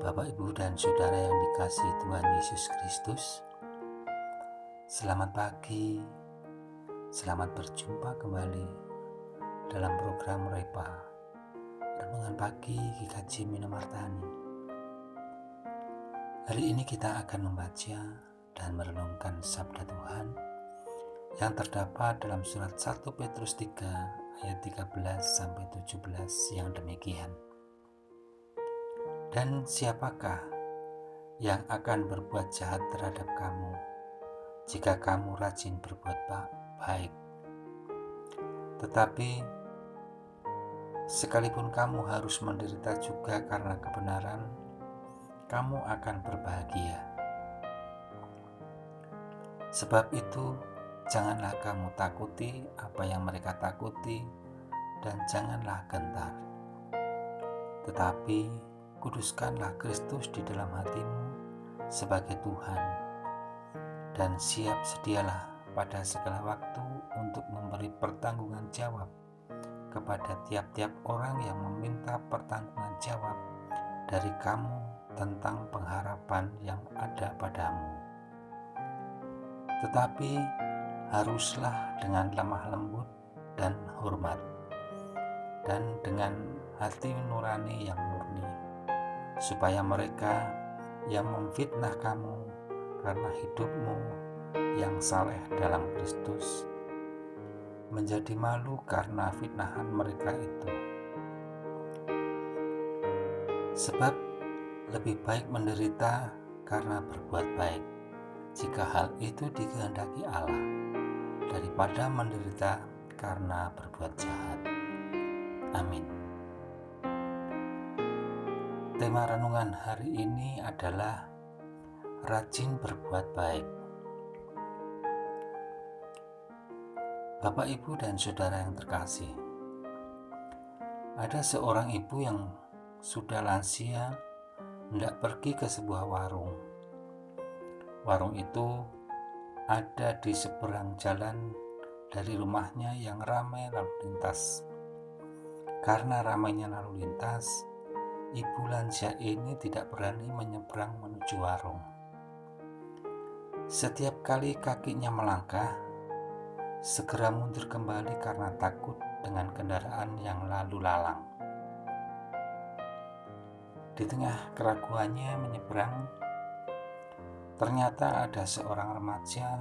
Bapak, Ibu, dan Saudara yang dikasihi Tuhan Yesus Kristus, selamat pagi, selamat berjumpa kembali dalam program Repa Renungan Pagi GKJ Minomartani. Hari ini kita akan membaca dan merenungkan sabda Tuhan yang terdapat dalam surat 1 Petrus 3 ayat 13-17 yang demikian. Dan siapakah yang akan berbuat jahat terhadap kamu jika kamu rajin berbuat baik? Tetapi sekalipun kamu harus menderita juga karena kebenaran, kamu akan berbahagia. Sebab itu, janganlah kamu takuti apa yang mereka takuti, dan janganlah gentar. Tetapi kuduskanlah Kristus di dalam hatimu sebagai Tuhan, dan siap sedialah pada segala waktu untuk memberi pertanggungan jawab kepada tiap-tiap orang yang meminta pertanggungan jawab dari kamu tentang pengharapan yang ada padamu. Tetapi haruslah dengan lemah lembut dan hormat, dan dengan hati nurani yang murni, supaya mereka yang memfitnah kamu karena hidupmu yang saleh dalam Kristus menjadi malu karena fitnahan mereka itu. Sebab lebih baik menderita karena berbuat baik, jika hal itu dikehendaki Allah, daripada menderita karena berbuat jahat. Amin. Tema renungan hari ini adalah rajin berbuat baik. Bapak, Ibu, dan Saudara yang terkasih, ada seorang ibu yang sudah lansia hendak pergi ke sebuah warung. Warung itu ada di seberang jalan dari rumahnya yang ramai lalu lintas. Karena ramainya lalu lintas, ibu lansia ini tidak berani menyeberang menuju warung. Setiap kali kakinya melangkah, segera mundur kembali karena takut dengan kendaraan yang lalu lalang. Di tengah keraguannya menyeberang, ternyata ada seorang remaja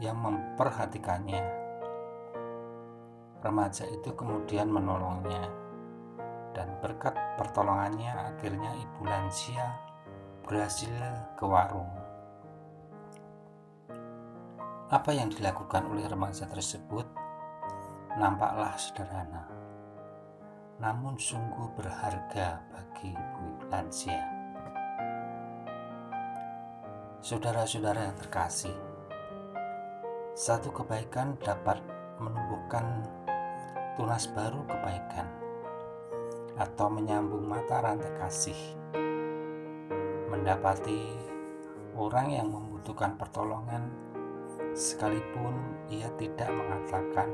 yang memperhatikannya. Remaja itu kemudian menolongnya, dan berkat pertolongannya akhirnya ibu lansia berhasil ke warung. Apa yang dilakukan oleh remaja tersebut nampaklah sederhana, namun sungguh berharga bagi ibu lansia. Saudara-saudara yang terkasih, satu kebaikan dapat menumbuhkan tunas baru kebaikan atau menyambung mata rantai kasih. Mendapati orang yang membutuhkan pertolongan sekalipun ia tidak mengatakan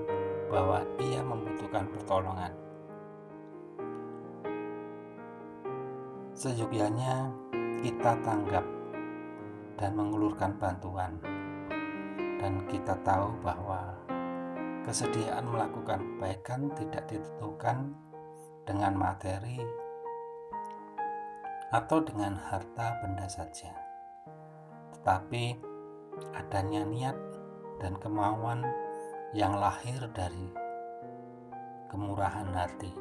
bahwa ia membutuhkan pertolongan. Seyogyanya kita tanggap dan mengulurkan bantuan, dan kita tahu bahwa kesediaan melakukan kebaikan tidak ditentukan dengan materi atau dengan harta benda saja, tetapi adanya niat dan kemauan yang lahir dari kemurahan hati.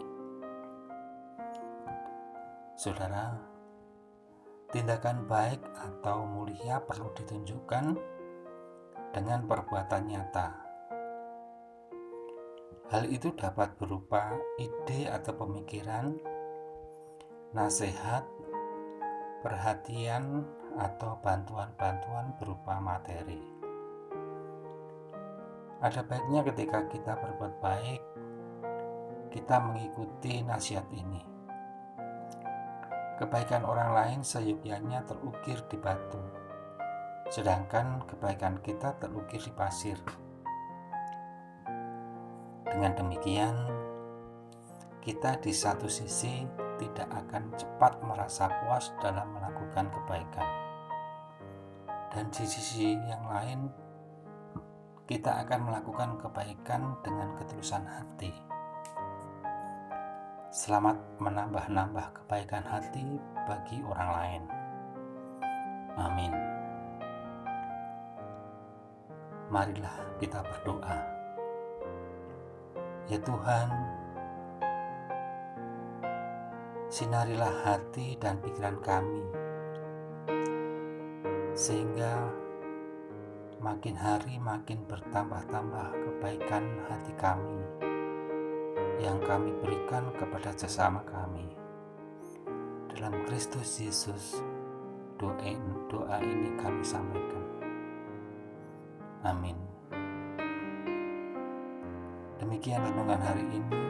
Saudara, tindakan baik atau mulia perlu ditunjukkan dengan perbuatan nyata. Hal itu dapat berupa ide atau pemikiran, nasihat, perhatian, atau bantuan-bantuan berupa materi. Ada baiknya ketika kita berbuat baik, kita mengikuti nasihat ini. Kebaikan orang lain seyogyanya terukir di batu, sedangkan kebaikan kita terukir di pasir. Dengan demikian, kita di satu sisi tidak akan cepat merasa puas dalam melakukan kebaikan, dan di sisi yang lain kita akan melakukan kebaikan dengan ketulusan hati. Selamat menambah-nambah kebaikan hati bagi orang lain. Amin. Marilah kita berdoa. Ya Tuhan, sinarilah hati dan pikiran kami, sehingga makin hari makin bertambah-tambah kebaikan hati kami yang kami berikan kepada sesama kami. Dalam Kristus Yesus, doa ini kami sampaikan. Amin. Demikian renungan hari ini.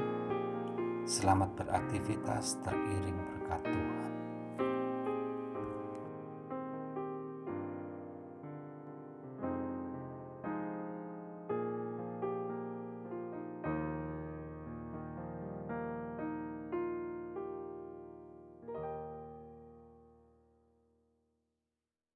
Selamat beraktivitas teriring berkat Tuhan.